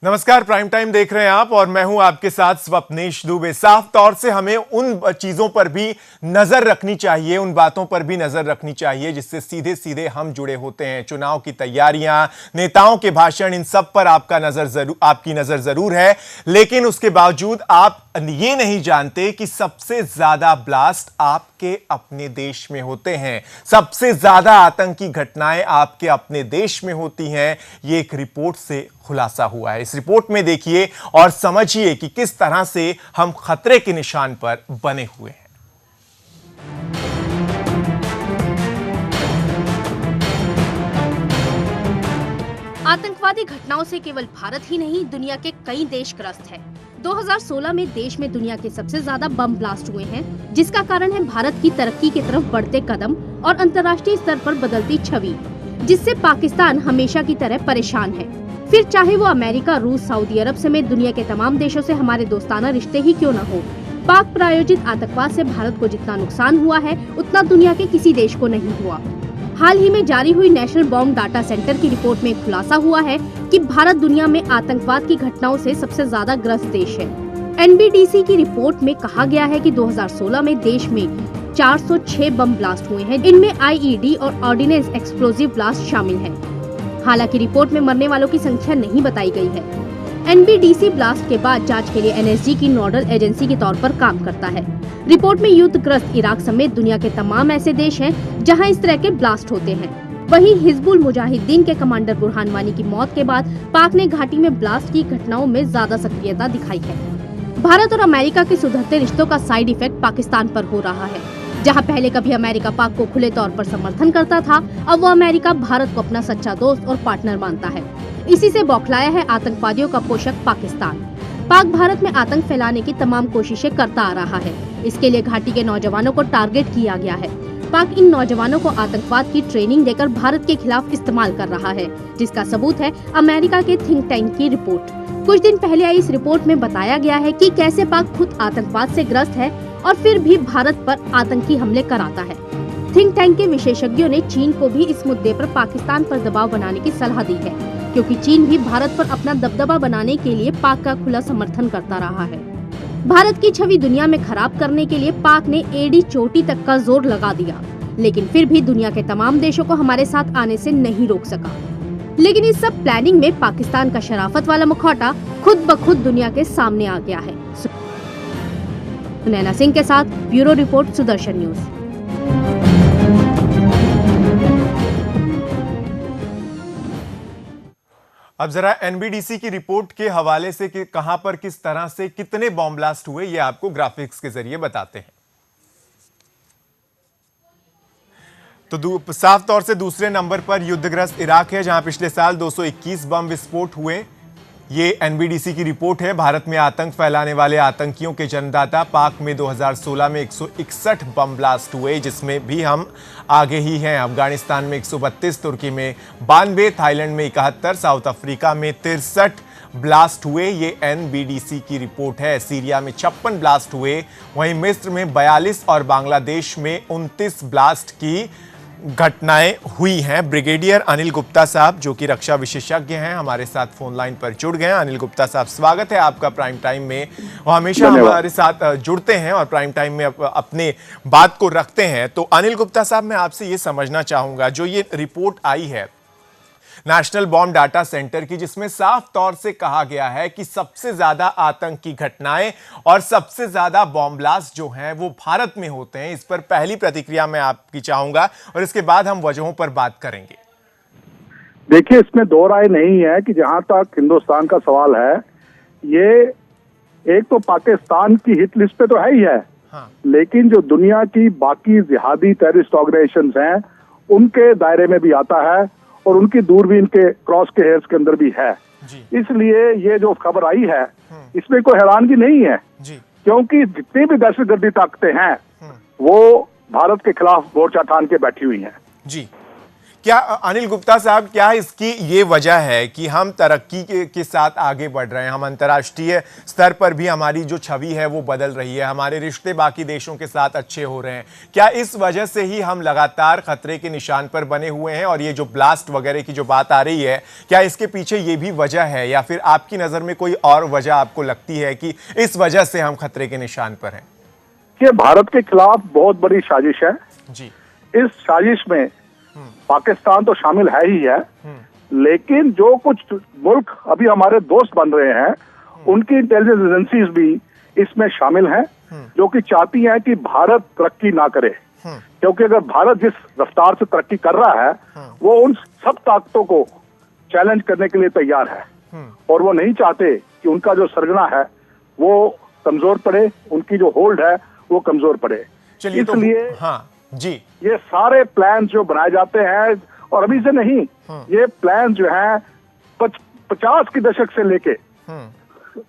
नमस्कार, prime time देख रहे हैं आप और मैं हूं आपके साथ स्वप्नेश दुबे। साफ तौर से हमें उन चीजों पर भी नजर रखनी चाहिए, उन बातों पर भी नजर रखनी चाहिए जिससे सीधे सीधे हम जुड़े होते हैं। चुनाव की तैयारियां, नेताओं के भाषण, इन सब पर आपकी नजर जरूर है, लेकिन उसके बावजूद आप ये नहीं जानते कि सबसे ज्यादा ब्लास्ट आपके अपने देश में होते हैं, सबसे ज्यादा आतंकी घटनाएं आपके अपने देश में होती हैं। ये एक रिपोर्ट से खुलासा हुआ है। इस रिपोर्ट में देखिए और समझिए कि किस तरह से हम खतरे के निशान पर बने हुए हैं। आतंकवादी घटनाओं से केवल भारत ही नहीं, दुनिया के कई देश ग्रस्त हैं। 2016 में देश में दुनिया के सबसे ज्यादा बम ब्लास्ट हुए हैं, जिसका कारण है भारत की तरक्की की तरफ बढ़ते कदम और अंतर्राष्ट्रीय स्तर पर बदलती छवि, जिससे पाकिस्तान हमेशा की तरह परेशान है। फिर चाहे वो अमेरिका, रूस, सऊदी अरब समेत दुनिया के तमाम देशों से हमारे दोस्ताना रिश्ते ही क्यों न हो, पाक प्रायोजित आतंकवाद से भारत को जितना नुकसान हुआ है उतना दुनिया के किसी देश को नहीं हुआ। हाल ही में जारी हुई नेशनल बॉम्ब डाटा सेंटर की रिपोर्ट में खुलासा हुआ है कि भारत दुनिया में आतंकवाद की घटनाओं से सबसे ज्यादा ग्रस्त देश है। NBDC की रिपोर्ट में कहा गया है कि 2016 में देश में 406 बम ब्लास्ट हुए हैं। इनमें IED और ऑर्डिनेंस एक्सप्लोजिव ब्लास्ट शामिल है। हालांकि रिपोर्ट में मरने वालों की संख्या नहीं बताई गई है। NBDC ब्लास्ट के बाद जांच के लिए NSG की नोडल एजेंसी के तौर पर काम करता है। रिपोर्ट में युद्धग्रस्त इराक समेत दुनिया के तमाम ऐसे देश हैं जहां इस तरह के ब्लास्ट होते हैं। वहीं हिजबुल मुजाहिदीन के कमांडर बुरहान वानी की मौत के बाद पाक ने घाटी में ब्लास्ट की घटनाओं में ज्यादा सक्रियता दिखाई है। भारत और अमेरिका के सुधरते रिश्तों का साइड इफेक्ट पाकिस्तान पर हो रहा है। जहां पहले कभी अमेरिका पाक को खुले तौर पर समर्थन करता था, अब वो अमेरिका भारत को अपना सच्चा दोस्त और पार्टनर मानता है। इसी से बौखलाया है आतंकवादियों का पोषक पाकिस्तान। पाक भारत में आतंक फैलाने की तमाम कोशिशें करता आ रहा है। इसके लिए घाटी के नौजवानों को टारगेट किया गया है। पाक इन नौजवानों को आतंकवाद की ट्रेनिंग देकर भारत के खिलाफ इस्तेमाल कर रहा है, जिसका सबूत है अमेरिका के थिंक टैंक की रिपोर्ट। कुछ दिन पहले आई इस रिपोर्ट में बताया गया है कि कैसे पाक खुद आतंकवाद से ग्रस्त है और फिर भी भारत पर आतंकी हमले कराता है। थिंक टैंक के विशेषज्ञों ने चीन को भी इस मुद्दे पर पाकिस्तान पर दबाव बनाने की सलाह दी है, क्योंकि चीन भी भारत पर अपना दबदबा बनाने के लिए पाक का खुला समर्थन करता रहा है। भारत की छवि दुनिया में खराब करने के लिए पाक ने एड़ी चोटी तक का जोर लगा दिया, लेकिन फिर भी दुनिया के तमाम देशों को हमारे साथ आने से नहीं रोक सका। लेकिन इस सब प्लानिंग में पाकिस्तान का शराफत वाला मुखौटा खुद ब खुद दुनिया के सामने आ गया है। नैना सिंह के साथ ब्यूरो रिपोर्ट, सुदर्शन न्यूज। अब जरा NBDC की रिपोर्ट के हवाले से कि कहां पर किस तरह से कितने बॉम्ब ब्लास्ट हुए, ये आपको ग्राफिक्स के जरिए बताते हैं। तो साफ तौर से दूसरे नंबर पर युद्धग्रस्त इराक है, जहां पिछले साल 221 बम विस्फोट हुए। ये NBDC की रिपोर्ट है। भारत में आतंक फैलाने वाले आतंकियों के जन्मदाता पाक में 2016 में 161 बम ब्लास्ट हुए, जिसमें भी हम आगे ही हैं। अफगानिस्तान में 132, तुर्की में 92, थाईलैंड में 71, साउथ अफ्रीका में 63 ब्लास्ट हुए। ये NBDC की रिपोर्ट है। सीरिया में 56 ब्लास्ट हुए, वहीं मिस्र में 42 और बांग्लादेश में 29 ब्लास्ट की घटनाएं हुई हैं। ब्रिगेडियर अनिल गुप्ता साहब, जो कि रक्षा विशेषज्ञ हैं, हमारे साथ फोन लाइन पर जुड़ गए हैं। अनिल गुप्ता साहब, स्वागत है आपका प्राइम टाइम में। और हमेशा हमारे साथ जुड़ते हैं और प्राइम टाइम में अपने बात को रखते हैं। तो अनिल गुप्ता साहब, मैं आपसे ये समझना चाहूंगा, जो ये रिपोर्ट आई है नेशनल बॉम्ब डाटा सेंटर की, जिसमें साफ तौर से कहा गया है कि सबसे ज्यादा आतंकी घटनाएं और सबसे ज्यादा बॉम्ब ब्लास्ट जो हैं वो भारत में होते हैं, इस पर पहली प्रतिक्रिया मैं आपकी चाहूंगा और इसके बाद हम वजहों पर बात करेंगे। देखिए, इसमें दो राय नहीं है कि जहां तक हिंदुस्तान का सवाल है, ये एक तो पाकिस्तान की हिट लिस्ट पे तो है ही है, हाँ। लेकिन जो दुनिया की बाकी जिहादी टेररिस्ट ऑर्गेनाइजेशंस हैं उनके दायरे में भी आता है और उनकी दूरबीन के क्रॉस के हेयर्स के अंदर भी है। इसलिए ये जो खबर आई है इसमें कोई हैरानगी नहीं है जी। क्योंकि जितनी भी दहशतगर्दी ताकतें हैं वो भारत के खिलाफ मोर्चा ठान के बैठी हुई हैं जी। क्या अनिल गुप्ता साहब, क्या इसकी ये वजह है कि हम तरक्की के साथ आगे बढ़ रहे हैं, हम अंतर्राष्ट्रीय स्तर पर भी हमारी जो छवि है वो बदल रही है, हमारे रिश्ते बाकी देशों के साथ अच्छे हो रहे हैं, क्या इस वजह से ही हम लगातार खतरे के निशान पर बने हुए हैं? और ये जो ब्लास्ट वगैरह की जो बात आ रही है, क्या इसके पीछे ये भी वजह है, या फिर आपकी नजर में कोई और वजह आपको लगती है कि इस वजह से हम खतरे के निशान पर हैं? कि भारत के खिलाफ बहुत बड़ी साजिश है जी। इस साजिश में पाकिस्तान तो शामिल है ही है, लेकिन जो कुछ मुल्क अभी हमारे दोस्त बन रहे हैं उनकी इंटेलिजेंस एजेंसीज भी इसमें शामिल हैं, जो कि चाहती हैं कि भारत तरक्की ना करे, क्योंकि अगर भारत जिस रफ्तार से तरक्की कर रहा है वो उन सब ताकतों को चैलेंज करने के लिए तैयार है, और वो नहीं चाहते कि उनका जो सरगना है वो कमजोर पड़े, उनकी जो होल्ड है वो कमजोर पड़े। चलिए, इसलिए हाँ जी, ये सारे प्लान जो बनाए जाते हैं, और अभी से नहीं, ये प्लान जो है 50 के दशक से लेके,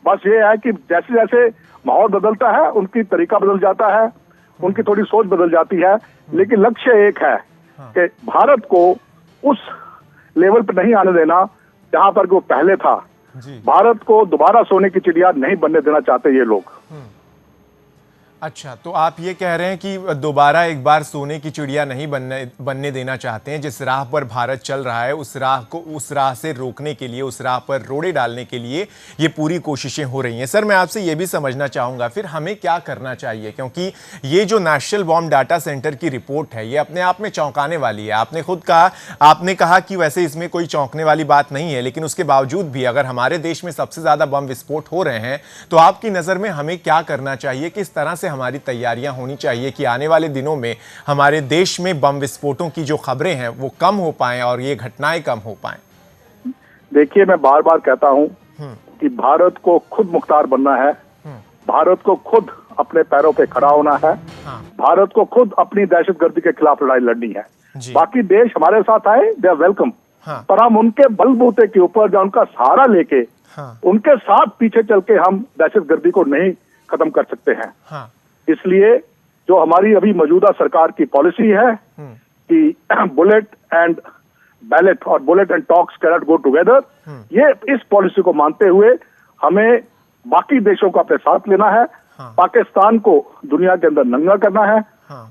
बस ये है कि जैसे जैसे माहौल बदलता है उनकी तरीका बदल जाता है, उनकी थोड़ी सोच बदल जाती है, लेकिन लक्ष्य एक है कि भारत को उस लेवल पर नहीं आने देना जहां पर वो पहले था। भारत को दोबारा सोने की चिड़िया नहीं बनने देना चाहते ये लोग। अच्छा, तो आप ये कह रहे हैं कि दोबारा एक बार सोने की चिड़िया नहीं बनने देना चाहते हैं। जिस राह पर भारत चल रहा है उस राह से रोकने के लिए, उस राह पर रोड़े डालने के लिए ये पूरी कोशिशें हो रही हैं। सर, मैं आपसे ये भी समझना चाहूँगा फिर हमें क्या करना चाहिए, क्योंकि ये जो नेशनल बॉम्ब डाटा सेंटर की रिपोर्ट है ये अपने आप में चौंकाने वाली है। आपने कहा कि वैसे इसमें कोई चौंकने वाली बात नहीं है, लेकिन उसके बावजूद भी अगर हमारे देश में सबसे ज़्यादा बम विस्फोट हो रहे हैं तो आपकी नज़र में हमें क्या करना चाहिए, किस तरह से हमारी तैयारियां होनी चाहिए कि आने वाले दिनों में हमारे देश में बम विस्फोटों की जो खबरें हैं वो कम हो पाएं और ये घटनाएं कम हो पाएं? देखिए, मैं बार बार कहता हूं कि भारत को खुद मुख्तार बनना है, भारत को खुद अपने पैरों पे खड़ा होना है, भारत को खुद अपनी दहशतगर्दी के खिलाफ लड़ाई लड़नी है। बाकी देश हमारे साथ आए, दे आर वेलकम, पर हम उनके बलबूते के ऊपर जो उनका सहारा लेके उनके साथ पीछे चल के हम दहशतगर्दी को नहीं खत्म कर सकते हैं। इसलिए जो हमारी अभी मौजूदा सरकार की पॉलिसी है कि बुलेट एंड बैलेट और bullet and talks cannot go together, ये इस पॉलिसी को मानते हुए हमें बाकी देशों को अपने साथ लेना है, पाकिस्तान को दुनिया के अंदर नंगा करना है,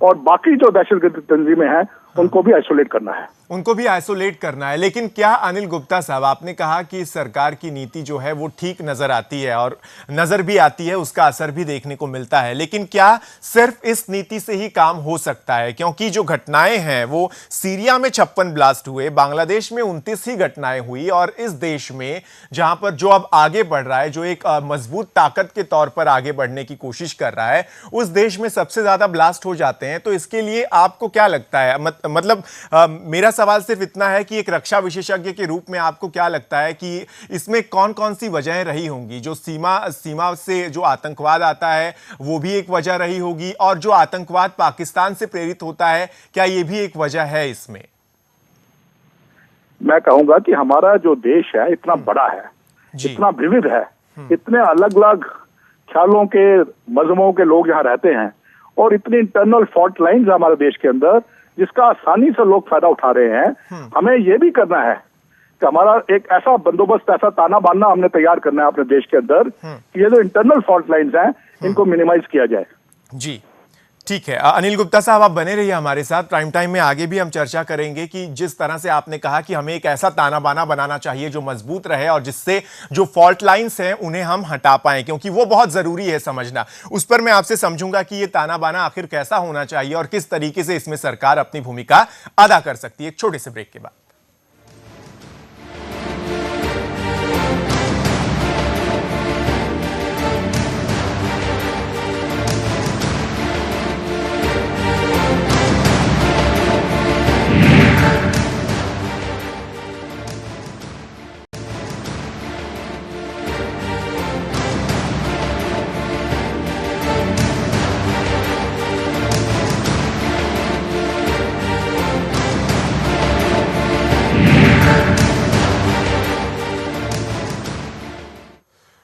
और बाकी जो दहशतगर्दी तंजीमें हैं उनको भी आइसोलेट करना है। उनको भी आइसोलेट करना है। लेकिन क्या अनिल गुप्ता साहब, आपने कहा कि सरकार की नीति जो है वो ठीक नजर आती है और नजर भी आती है, उसका असर भी देखने को मिलता है, लेकिन क्या सिर्फ इस नीति से ही काम हो सकता है? क्योंकि जो घटनाएं हैं वो सीरिया में 56 ब्लास्ट हुए, बांग्लादेश में 29 ही घटनाएं हुई, और इस देश में जहां पर जो अब आगे बढ़ रहा है, जो एक मजबूत ताकत के तौर पर आगे बढ़ने की कोशिश कर रहा है, उस देश में सबसे ज्यादा ब्लास्ट हो जाते हैं। तो इसके लिए आपको क्या लगता है? मतलब मेरा सवाल सिर्फ इतना है कि एक रक्षा विशेषज्ञ के रूप में आपको क्या लगता है कि इसमें कौन कौन सी वजहें रही होंगी? जो सीमा से जो आतंकवाद आता है वो भी एक वजह रही होगी, और जो आतंकवाद पाकिस्तान से प्रेरित होता है, क्या ये भी एक वजह है इसमें? मैं कहूंगा कि हमारा जो देश है इतना बड़ा है, इतना विविध है, इतने अलग अलग ख्यालों के, मजहबों के लोग यहाँ रहते हैं, और इतनी इंटरनल फॉल्ट लाइन्स हमारे देश के अंदर जिसका आसानी से लोग फायदा उठा रहे हैं। हमें यह भी करना है कि हमारा एक ऐसा बंदोबस्त, ऐसा ताना बाना हमने तैयार करना है अपने देश के अंदर कि ये जो इंटरनल फॉल्ट लाइन्स हैं इनको मिनिमाइज किया जाए। जी, ठीक है। अनिल गुप्ता साहब, आप बने रहिए हमारे साथ। प्राइम टाइम में आगे भी हम चर्चा करेंगे कि जिस तरह से आपने कहा कि हमें एक ऐसा ताना बाना बनाना चाहिए जो मजबूत रहे और जिससे जो फॉल्ट लाइंस हैं उन्हें हम हटा पाएं, क्योंकि वो बहुत जरूरी है समझना। उस पर मैं आपसे समझूंगा कि ये ताना बाना आखिर कैसा होना चाहिए और किस तरीके से इसमें सरकार अपनी भूमिका अदा कर सकती है। एक छोटे से ब्रेक के बाद।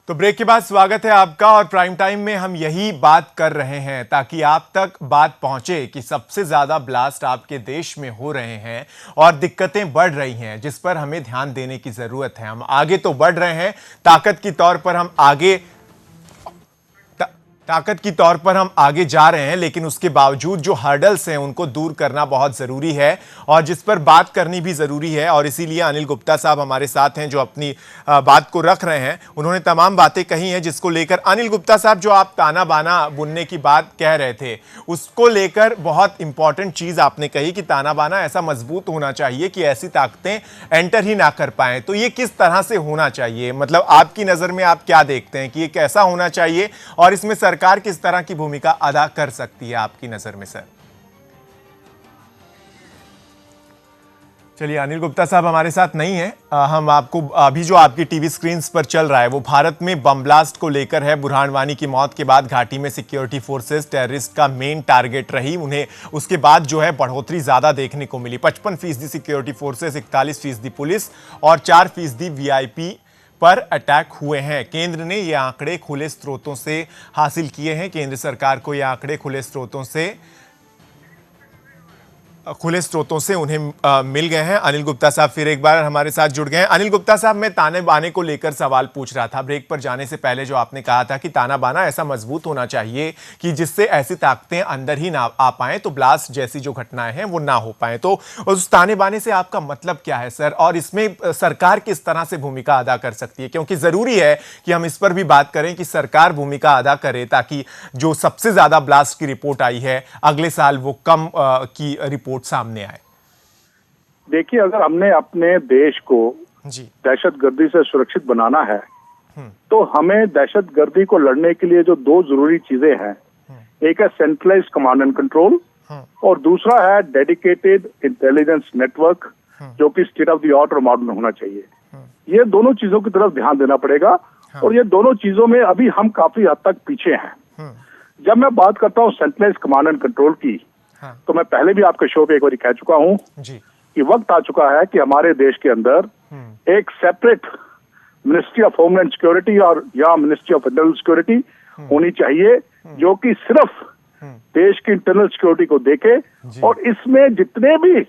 तो ब्रेक के बाद स्वागत है आपका। और प्राइम टाइम में हम यही बात कर रहे हैं ताकि आप तक बात पहुंचे कि सबसे ज्यादा ब्लास्ट आपके देश में हो रहे हैं और दिक्कतें बढ़ रही हैं, जिस पर हमें ध्यान देने की जरूरत है। हम आगे तो बढ़ रहे हैं, ताकत के तौर पर हम आगे जा रहे हैं, लेकिन उसके बावजूद जो हर्डल्स हैं उनको दूर करना बहुत जरूरी है और जिस पर बात करनी भी जरूरी है। और इसीलिए अनिल गुप्ता साहब हमारे साथ हैं जो अपनी बात को रख रहे हैं। उन्होंने तमाम बातें कही हैं जिसको लेकर, अनिल गुप्ता साहब, जो आप ताना बाना बुनने की बात कह रहे थे उसको लेकर बहुत इंपॉर्टेंट चीज आपने कही कि ताना बाना ऐसा मजबूत होना चाहिए कि ऐसी ताकतें एंटर ही ना कर पाए। तो ये किस तरह से होना चाहिए, मतलब आपकी नजर में आप क्या देखते हैं कि ये कैसा होना चाहिए और इसमें सरकार किस तरह की भूमिका अदा कर सकती है आपकी नजर में सर? चलिए, अनिल गुप्ता साहब हमारे साथ नहीं है। हम आपको अभी जो आपकी टीवी स्क्रीन पर चल रहा है वो भारत में बम ब्लास्ट को लेकर है। बुरहान वानी की मौत के बाद घाटी में सिक्योरिटी फोर्सेस टेररिस्ट का मेन टारगेट रही। उन्हें उसके बाद जो है बढ़ोतरी ज्यादा देखने को मिली। 55% सिक्योरिटी फोर्सेस, 41% पुलिस और 4% VIP पर अटैक हुए हैं। केंद्र ने ये आंकड़े खुले स्रोतों से हासिल किए हैं। केंद्र सरकार को ये आंकड़े खुले स्रोतों से उन्हें मिल गए हैं। अनिल गुप्ता साहब फिर एक बार हमारे साथ जुड़ गए हैं। अनिल गुप्ता साहब, मैं ताने बाने को लेकर सवाल पूछ रहा था ब्रेक पर जाने से पहले, जो आपने कहा था कि ताना बाना ऐसा मजबूत होना चाहिए कि जिससे ऐसी ताकतें अंदर ही ना आ पाएं, तो ब्लास्ट जैसी जो घटनाएं हैं वो ना हो पाएं। तो उस ताने बाने से आपका मतलब क्या है सर, और इसमें सरकार किस तरह से भूमिका अदा कर सकती है? क्योंकि जरूरी है कि हम इस पर भी बात करें कि सरकार भूमिका अदा करे ताकि जो सबसे ज्यादा ब्लास्ट की रिपोर्ट आई है अगले साल वो कम की रिपोर्ट सामने आए। देखिए, अगर हमने अपने देश को जी दहशतगर्दी से सुरक्षित बनाना है तो हमें दहशतगर्दी को लड़ने के लिए जो दो जरूरी चीजें हैं, एक है सेंट्रलाइज्ड कमांड एंड कंट्रोल और दूसरा है डेडिकेटेड इंटेलिजेंस नेटवर्क, जो कि state of the art model होना चाहिए। ये दोनों चीजों की तरफ ध्यान देना पड़ेगा और ये दोनों चीजों में अभी हम काफी हद तक पीछे हैं। जब मैं बात करता हूँ सेंट्रलाइज्ड कमांड एंड कंट्रोल की, तो मैं पहले भी आपके शो पे एक बार कह चुका हूं कि वक्त आ चुका है कि हमारे देश के अंदर एक separate ministry of homeland security और या मिनिस्ट्री ऑफ इंटरनल सिक्योरिटी होनी चाहिए, जो कि सिर्फ देश की इंटरनल सिक्योरिटी को देखे और इसमें जितने भी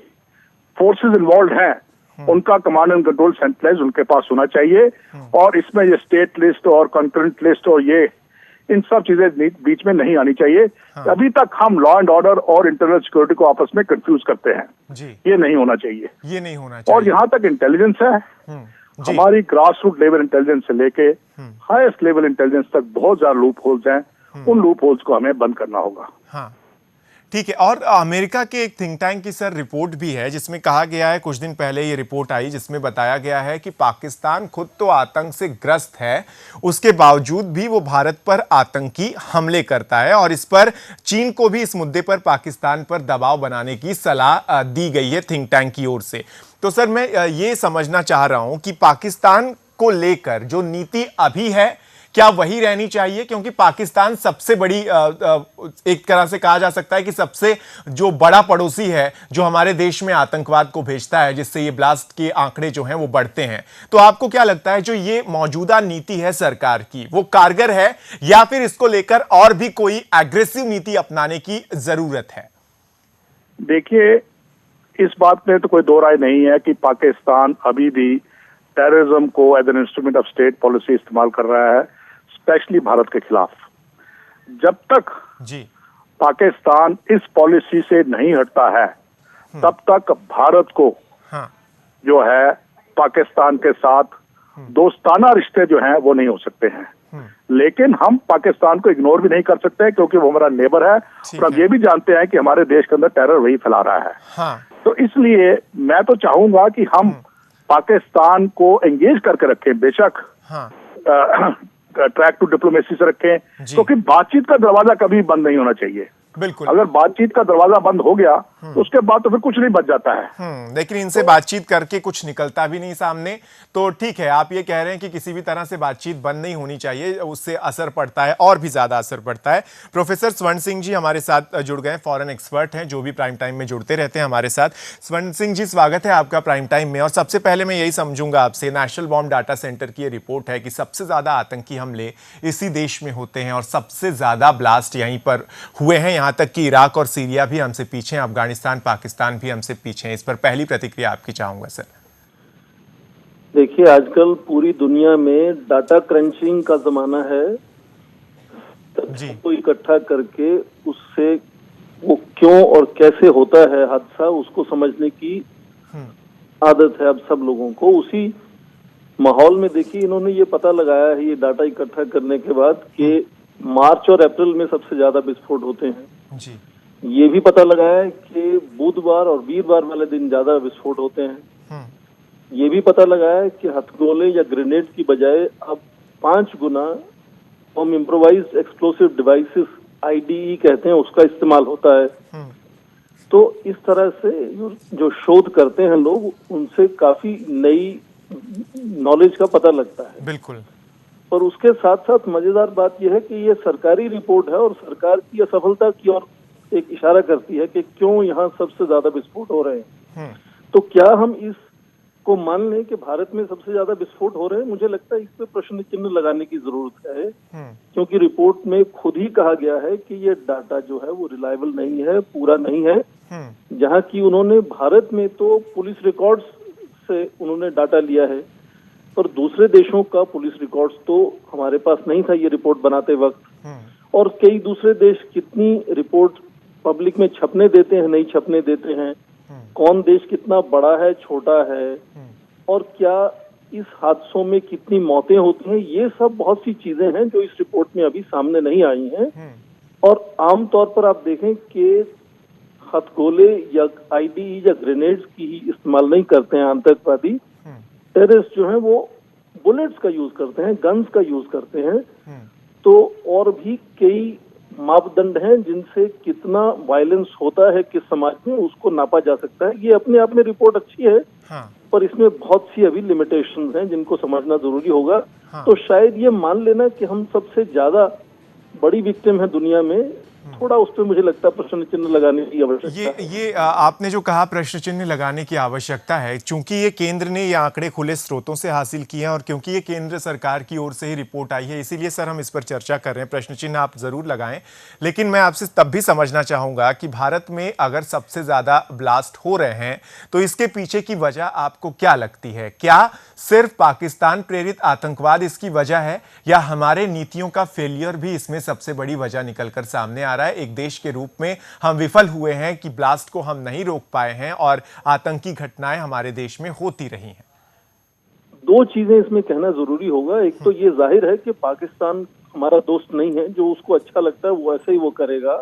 फोर्सेस इन्वॉल्व हैं उनका कमांड एंड कंट्रोल सेंट्रलाइज उनके पास होना चाहिए। और इसमें ये स्टेट लिस्ट और कंकरेंट लिस्ट और ये इन सब चीजें बीच में नहीं आनी चाहिए। अभी तक हम लॉ एंड ऑर्डर और इंटरनल सिक्योरिटी को आपस में कंफ्यूज करते हैं। ये नहीं होना चाहिए। ये नहीं होना चाहिए। और यहाँ तक इंटेलिजेंस है, हमारी ग्रास रूट लेवल इंटेलिजेंस से लेके हाईएस्ट लेवल इंटेलिजेंस तक बहुत ज्यादा लूप होल्स हैं। उन लूप होल्स को हमें बंद करना होगा। हाँ, ठीक है। और अमेरिका के एक थिंक टैंक की सर रिपोर्ट भी है जिसमें कहा गया है, कुछ दिन पहले ये रिपोर्ट आई जिसमें बताया गया है कि पाकिस्तान खुद तो आतंक से ग्रस्त है, उसके बावजूद भी वो भारत पर आतंकी हमले करता है और इस पर चीन को भी इस मुद्दे पर पाकिस्तान पर दबाव बनाने की सलाह दी गई है थिंक टैंक की ओर से। तो सर मैं ये समझना चाह रहा हूं कि पाकिस्तान को लेकर जो नीति अभी है क्या वही रहनी चाहिए? क्योंकि पाकिस्तान सबसे बड़ी, एक तरह से कहा जा सकता है कि सबसे जो बड़ा पड़ोसी है जो हमारे देश में आतंकवाद को भेजता है, जिससे ये ब्लास्ट के आंकड़े जो हैं वो बढ़ते हैं। तो आपको क्या लगता है जो ये मौजूदा नीति है सरकार की, वो कारगर है या फिर इसको लेकर और भी कोई एग्रेसिव नीति अपनाने की जरूरत है? देखिए, इस बात में तो कोई दो राय नहीं है कि पाकिस्तान अभी भी टेररिज्म को as an instrument of state policy इस्तेमाल कर रहा है, स्पेशली भारत के खिलाफ। जब तक पाकिस्तान इस पॉलिसी से नहीं हटता है तब तक भारत को जो है पाकिस्तान के साथ दोस्ताना रिश्ते जो हैं वो नहीं हो सकते हैं। लेकिन हम पाकिस्तान को इग्नोर भी नहीं कर सकते क्योंकि वो हमारा नेबर है और हम ये भी जानते हैं कि हमारे देश के अंदर टेरर वही फैला रहा है। तो इसलिए मैं तो चाहूंगा कि हम पाकिस्तान को एंगेज करके रखें, बेशक ट्रैक टू डिप्लोमेसी से रखें, क्योंकि बातचीत का दरवाजा कभी बंद नहीं होना चाहिए। बिल्कुल। अगर बातचीत का दरवाजा बंद हो गया तो उसके बाद तो फिर कुछ नहीं बच जाता है। लेकिन इनसे बातचीत करके कुछ निकलता भी नहीं सामने, तो ठीक है, आप ये कह रहे हैं कि किसी भी तरह से बातचीत बंद नहीं होनी चाहिए, उससे असर पड़ता है और भी ज्यादा असर पड़ता है। प्रोफेसर स्वर्ण सिंह जी हमारे साथ जुड़ गए, फॉरेन एक्सपर्ट हैं जो भी प्राइम टाइम में जुड़ते रहते हैं हमारे साथ। स्वर्ण सिंह जी, स्वागत है आपका प्राइम टाइम में। और सबसे पहले मैं यही समझूंगा आपसे, नेशनल बॉम्ब डाटा सेंटर की ये रिपोर्ट है कि सबसे ज्यादा आतंकी हमले इसी देश में होते हैं और सबसे ज्यादा ब्लास्ट यहीं पर हुए हैं, यहां तक कि इराक और सीरिया भी हमसे पीछे हैं, अफगानिस्तान पाकिस्तान भी हमसे पीछे हैं। इस पर पहली प्रतिक्रिया आपकी चाहूंगा सर। देखिए, आजकल पूरी दुनिया में डाटा क्रंचिंग का जमाना है। को इकट्ठा करके उससे वो क्यों और कैसे होता है हादसा, उसको समझने की आदत है अब सब लोगों को। उसी माहौल में देखिए, इन्होंने ये पता लगाया है ये डाटा इकट्ठा करने के बाद कि मार्च और अप्रैल में सबसे ज्यादा विस्फोट होते हैं जी। ये भी पता लगाया है कि बुधवार और वीरवार वाले दिन ज्यादा विस्फोट होते हैं। ये भी पता लगाया है कि हथगोले या ग्रेनेड की बजाय अब 5 गुना हम इम्प्रोवाइज्ड एक्सप्लोसिव डिवाइसेस IDE कहते हैं उसका इस्तेमाल होता है। तो इस तरह से जो शोध करते हैं लोग, उनसे काफी नई नॉलेज का पता लगता है। बिल्कुल। पर उसके साथ साथ मजेदार बात यह है कि ये सरकारी रिपोर्ट है और सरकार की असफलता की ओर एक इशारा करती है कि क्यों यहाँ सबसे ज्यादा विस्फोट हो रहे हैं। तो क्या हम इसको मान लें कि भारत में सबसे ज्यादा विस्फोट हो रहे हैं? मुझे लगता है इस पे प्रश्न चिन्ह लगाने की जरूरत है, क्योंकि रिपोर्ट में खुद ही कहा गया है कि ये डाटा जो है वो रिलायबल नहीं है, पूरा नहीं है। जहाँ की उन्होंने भारत में तो पुलिस रिकॉर्ड्स से उन्होंने डाटा लिया है, पर दूसरे देशों का पुलिस रिकॉर्ड्स तो हमारे पास नहीं था ये रिपोर्ट बनाते वक्त। और कई दूसरे देश कितनी रिपोर्ट पब्लिक में छपने देते हैं, नहीं छपने देते हैं, कौन देश कितना बड़ा है, छोटा है, और क्या इस हादसों में कितनी मौतें होती हैं, ये सब बहुत सी चीजें हैं जो इस रिपोर्ट में अभी सामने नहीं आई हैं। और आमतौर पर आप देखें कि हथगोले या IDE या ग्रेनेड्स की ही इस्तेमाल नहीं करते हैं आतंकवादी। टेररिस्ट जो है वो बुलेट्स का यूज करते हैं, गन्स का यूज करते हैं। तो और भी कई मापदंड हैं जिनसे कितना वायलेंस होता है किस समाज में, उसको नापा जा सकता है। ये अपने आप में रिपोर्ट अच्छी है, पर इसमें बहुत सी अभी लिमिटेशंस हैं जिनको समझना जरूरी होगा। तो शायद ये मान लेना कि हम सबसे ज्यादा बड़ी विक्टिम है दुनिया में, थोड़ा उस पर मुझे लगता है प्रश्न चिन्ह लगाने की आवश्यकता है। ये आपने जो कहा प्रश्न चिन्ह लगाने की आवश्यकता है, चूंकि ये केंद्र ने ये आंकड़े खुले स्रोतों से हासिल किए हैं और क्योंकि ये केंद्र सरकार की ओर से ही रिपोर्ट आई है, इसीलिए सर हम इस पर चर्चा कर रहे हैं। प्रश्न चिन्ह आप जरूर लगाएं, लेकिन मैं आपसे तब भी समझना चाहूंगा कि भारत में अगर सबसे ज्यादा ब्लास्ट हो रहे हैं तो इसके पीछे की वजह आपको क्या लगती है? क्या सिर्फ पाकिस्तान प्रेरित आतंकवाद इसकी वजह है, या हमारे नीतियों का फेलियर भी इसमें सबसे बड़ी वजह निकलकर सामने आ रहा है? एक देश के रूप में हम विफल हुए हैं कि ब्लास्ट को हम नहीं रोक पाए हैं और आतंकी घटनाएं हमारे देश में होती रही हैं। दो चीजें इसमें कहना जरूरी होगा। एक तो ये जाहिर है कि पाकिस्तान हमारा दोस्त नहीं है, जो उसको अच्छा लगता है वो ऐसे ही वो करेगा,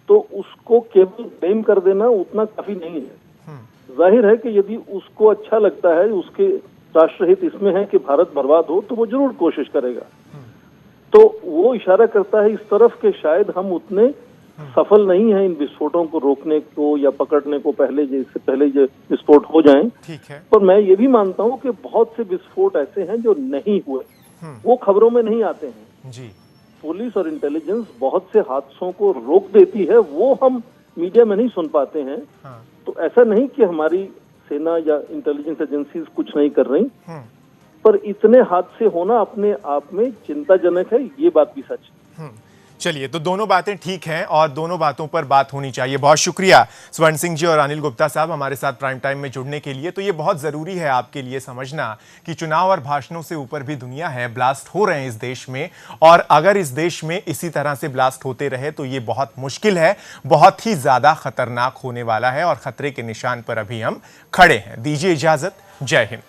तो उसको केवल ब्लेम कर देना उतना काफी नहीं है। जाहिर है कि यदि उसको अच्छा लगता है, उसके राष्ट्रहित इसमें है कि भारत बर्बाद हो, तो वो जरूर कोशिश करेगा। तो वो इशारा करता है इस तरफ के शायद हम उतने सफल नहीं हैं इन विस्फोटों को रोकने को या पकड़ने को, पहले जैसे पहले जो विस्फोट हो जाएं। ठीक है। पर मैं ये भी मानता हूं कि बहुत से विस्फोट ऐसे हैं जो नहीं हुए, वो खबरों में नहीं आते हैं जी। पुलिस और इंटेलिजेंस बहुत से हादसों को रोक देती है, वो हम मीडिया में नहीं सुन पाते हैं। तो ऐसा नहीं कि हमारी सेना या इंटेलिजेंस एजेंसीज कुछ नहीं कर रही, पर इतने हादसे होना अपने आप में चिंताजनक है, ये बात भी सच है। चलिए, तो दोनों बातें ठीक हैं और दोनों बातों पर बात होनी चाहिए। बहुत शुक्रिया स्वर्ण सिंह जी और अनिल गुप्ता साहब हमारे साथ प्राइम टाइम में जुड़ने के लिए। तो ये बहुत ज़रूरी है आपके लिए समझना कि चुनाव और भाषणों से ऊपर भी दुनिया है, ब्लास्ट हो रहे हैं इस देश में, और अगर इस देश में इसी तरह से ब्लास्ट होते रहे तो ये बहुत मुश्किल है, बहुत ही ज़्यादा खतरनाक होने वाला है और खतरे के निशान पर अभी हम खड़े हैं। दीजिए इजाज़त। जय हिंद।